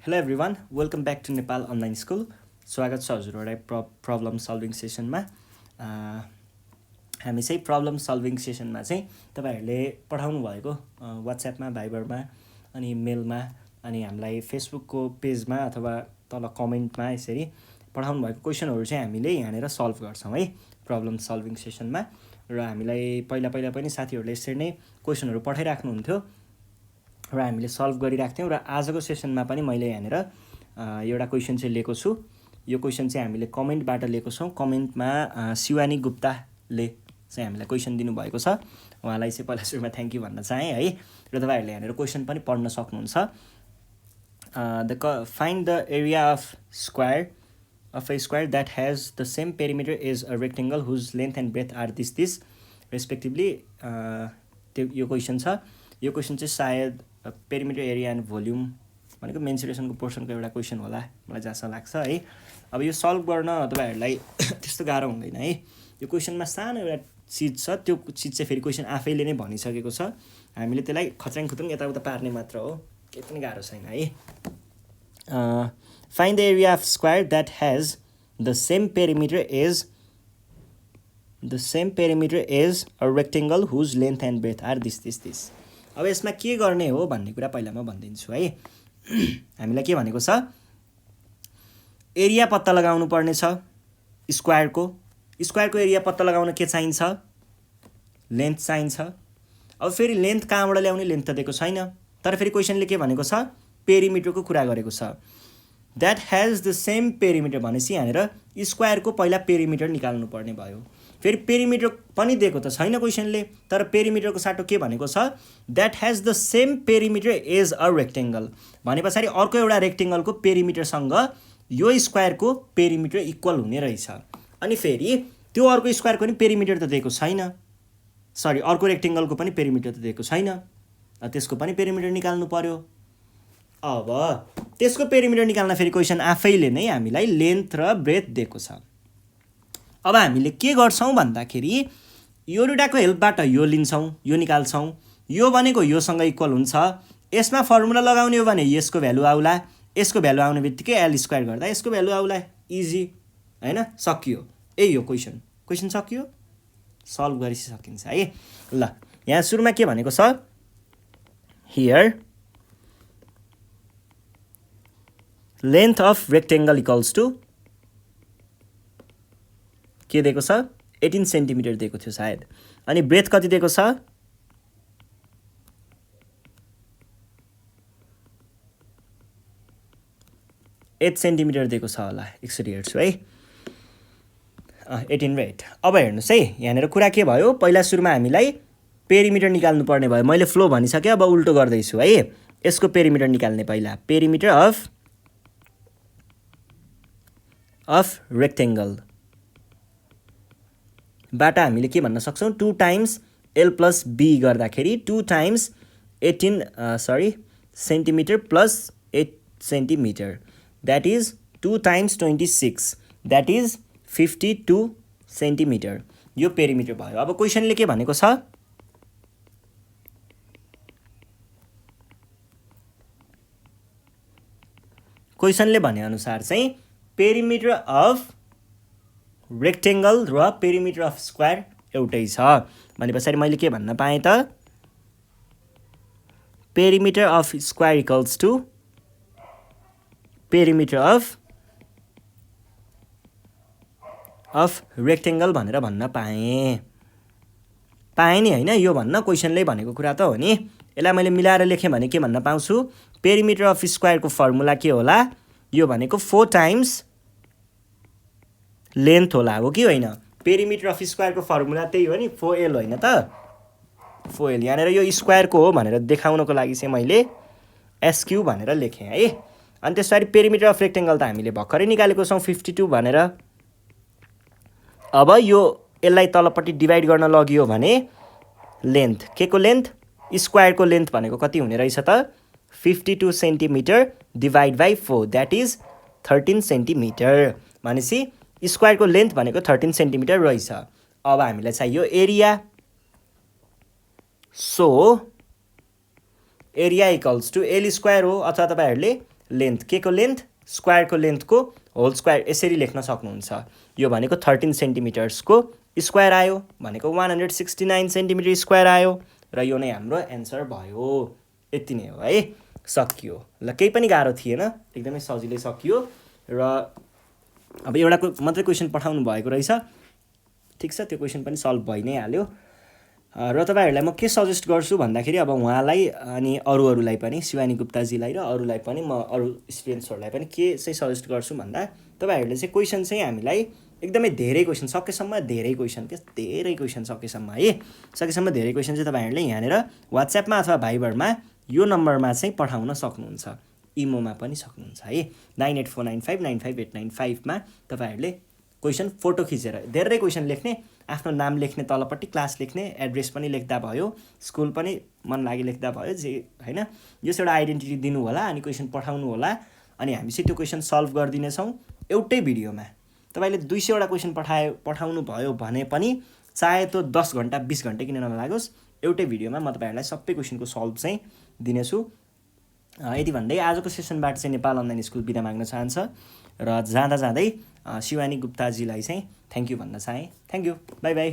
Hello everyone, welcome back to Nepal online school. स्वागत छ हजुरहरुलाई problem solving सेसनमा। हामी चाहिँ प्रब्लम सल्भिङ सेसनमा चाहिँ तपाईहरुले पठाउनु भएको WhatsAppमा, भाइबरमा अनि मेलमा अनि हामीलाई फेसबुकको पेजमा अथवा तल कमेन्टमा यसरी पठाउनु भएको क्वेशनहरु चाहिँ हामीले यहाँनेर सल्भ गर्छौं है प्रब्लम सल्भिङ सेसनमा। र हामीलाई पहिला पनि साथीहरुले यसरी नै क्वेशनहरु पठाइराख्नु हुन्थ्यो र हामीले सल्भ गरिराख्थ्यौं। र आजको सेसनमा पनि मैले यहाँनेर एउटा क्वेशन चाहिँ लिएको छु। यो क्वेशन चाहिँ हामीले कमेन्टबाट लिएको छौं। कमेन्टमा शिवानी गुप्ताले चाहिँ हामीलाई क्वेशन दिनु भएको छ। उहाँलाई चाहिँ पहिला सुरुमा थ्यांक यू भन्न चाहे है। र तपाईहरुले यहाँनेर क्वेशन पनि पढ्न सक्नुहुन्छ। Find the area of a square that has the same perimeter as a rectangle whose length and breadth are this respectively। यो क्वेशन छ। यो क्वेशन चाहिँ सायद पेरिमिटर एरिया एन्ड भोल्युम भनेको मेन्सुरेसनको पोर्सनको एउटा क्वेशन होला मलाई जस्तो लाग्छ है। अब यो सल्भ गर्न तपाईहरुलाई त्यस्तो गाह्रो हुँदैन है। यो क्वेशनमा सानो एउटा चीज छ, त्यो चीज चाहिँ फेरि क्वेशन आफैले नै भनिसकेको छ। हामीले त्यसलाई खच्राङ खुत्रुङ यताउता पार्ने मात्र हो, केही पनि गाह्रो छैन है। Find the area of square that has the same perimeter as a rectangle whose length and breadth are this। अब यसमा के गर्ने हो भन्ने कुरा पहिला म भनिदिन्छु है। हामीलाई के भनेको छ, एरिया पत्ता लगाउनु पर्ने छ स्क्वायरको एरिया पत्ता लगाउन के चाहिन्छ, लेन्थ चाहिन्छ। अब फेरि लेन्थ कहाँबाट ल्याउने, लेन्थ त दिएको छैन। तर फेरि क्वेशनले के भनेको छ, पेरिमिटरको कुरा गरेको छ। That has the same perimeter भनेपछि यहाँनेर स्क्वायरको पहिला पेरिमिटर निकाल्नु पर्ने भयो। फेरि पेरिमिटर पनि दिएको त छैन क्वेशनले, तर पेरिमिटरको साटो के भनेको छ, that has the same perimeter as a rectangle भनेपछि अर्को एउटा रेक्टेंगलको पेरिमिटरसँग यो स्क्वायरको पेरिमिटर इक्वल हुने रहेछ। अनि फेरि त्यो अर्को स्क्वायरको पनि पेरिमिटर त दिएको छैन, सरी अर्को रेक्टेंगलको पनि पेरिमिटर त दिएको छैन, त्यसको पनि पेरिमिटर निकाल्नु पर्यो। अब त्यसको पेरिमिटर निकाल्न फेरि क्वेशन आफैले नै हामीलाई लेन्थ र ब्रेथ दिएको छ। अब हामीले के गर्छौं भन्दाखेरि यो दुटाको हेल्पबाट यो लिन्छौं, यो निकाल्छौं। यो भनेको योसँग इक्वल हुन्छ। यसमा फर्मुला लगाउने हो भने यसको भ्यालु आउला, यसको भ्यालु आउने बित्तिकै l स्क्वायर गर्दा यसको भ्यालु आउला। इजी हैन, सकियो। यो क्वेशन सकियो, सल्भ गरि सकिन्छ है। ल यहाँ सुरुमा के भनेको छ, here length of rectangle equals to के दिएको छ, 18 सेन्टिमिटर दिएको थियो सायद। अनि ब्रेथ कति दिएको छ, 8 सेन्टिमिटर दिएको छ होला, एकचोटि हेर्छु है। 18 र 8। अब हेर्नुस् है, यहाँनेर कुरा के भयो, पहिला सुरुमा हामीलाई पेरिमिटर निकाल्नु पर्ने भयो। मैले फ्लो भनिसके, अब उल्टो गर्दैछु है। यसको पेरिमिटर निकाल्ने पहिला, पेरिमिटर अफ रेक्टेंगल बाट हामीले के भन्न सक्छौं, 2 टाइम्स l प्लस b गर्दाखेरि 2 times 18 centimetre plus 8 centimetre, that is 2 times 26, that is 52 centimetre. यो पेरिमिटर भयो। अब क्वेशनले के भनेको छ, क्वेशनले भने अनुसार चाहिँ पेरिमिटर अफ रेक्टेंगल र पेरिमिटर अफ स्क्वायर एउटै छ भनेपछि मैले के भन्न पाएँ त, perimeter of square equals to perimeter of rectangle भनेर भन्न पाएँ नि हैन। यो भन्न क्वेशनले भनेको कुरा त हो नि। यसलाई मैले मिलाएर लेखेँ भने के भन्न पाउँछु, पेरिमिटर अफ स्क्वायरको फर्मुला के होला, यो भनेको 4 टाइम्स लेन्थ होला, हो कि होइन। पेरिमिटर अफ स्क्वायरको फर्मुला त्यही हो नि, 4l होइन त, 4l। यहाँनेर यो स्क्वायरको हो भनेर देखाउनको लागि चाहिँ मैले SQ भनेर लेखेँ है। अनि त्यसरी पेरिमिटर अफ रेक्टेंगल त हामीले भर्खरै निकालेको छौं 52 भनेर। अब यो यसलाई तलपट्टि डिभाइड गर्न लगियो भने लेन्थ, के को लेन्थ, स्क्वायरको लेन्थ भनेको कति हुने रहेछ त, 52 centimetre divide by 4, that is 13 centimetre. भनेपछि स्क्वायरको लेन्थ भनेको 13 सेन्टिमिटर रहेछ। अब हामीलाई चाहियो area, so area equals to l square हो, अथवा तपाईहरुले लेन्थ के को लेन्थ स्क्वायरको लेन्थको होल स्क्वायर यसरी लेख्न सक्नुहुन्छ। यो भनेको 13 सेन्टिमिटर्सको स्क्वायर आयो भनेको 169 सेन्टिमिटर स्क्वायर आयो र यो नै हाम्रो एन्सर भयो। यति नै हो है, सकियो। ल केही पनि गाह्रो थिएन, एकदमै सजिलै सकियो। र अब एउटाको मात्रै क्वेसन पठाउनु भएको रहेछ, ठिक छ, त्यो क्वेसन पनि सल्भ भइ नै हाल्यो। र तपाईँहरूलाई म के सजेस्ट गर्छु भन्दाखेरि अब उहाँलाई अनि अरूलाई पनि शिवानी गुप्ताजीलाई र अरूलाई पनि म अरू स्टुडेन्ट्सहरूलाई पनि के चाहिँ सजेस्ट गर्छु भन्दा तपाईँहरूले चाहिँ क्वेसन चाहिँ हामीलाई एकदमै धेरै क्वेसन सकेसम्म धेरै क्वेसन सकेसम्म है, सकेसम्म धेरै क्वेसन चाहिँ तपाईँहरूले यहाँनिर वाट्सएपमा अथवा भाइबरमा यो नम्बरमा चाहिँ पठाउन सक्नुहुन्छ, इमोमा पनि सक्नुहुन्छ है। 9849595895 मा तपाईँहरूले क्वेसन फोटो खिचेर धेरै क्वेसन लेख्ने, आफ्नो नाम लेख्ने, तलपट्टि क्लास लेख्ने, एड्रेस पनि लेख्दा भयो, स्कुल पनि मन लागि लेख्दा भयो, जे हैन यो चाहिँ एउटा आइडेन्टिटी दिनु होला अनि क्वेसन पठाउनु होला अनि हामी चाहिँ त्यो क्वेसन सल्भ गरिदिनेछौँ एउटै भिडियोमा। तपाईँले 200 वटा क्वेसन पठाउनु भयो भने पनि चाहे त्यो 10 घन्टा 20 घन्टा किन नलागोस्, एउटै भिडियोमा म तपाईँहरूलाई सबै क्वेसनको सल्भ चाहिँ दिनेछु। यति भन्दै आजको सेसनबाट चाहिँ नेपाल अनलाइन स्कुल बिदा माग्न चाहन्छ र जाँदै शिवानी गुप्ताजीलाई चाहिँ थ्याङ्क यू भन्न चाहेँ। Thank you, by by.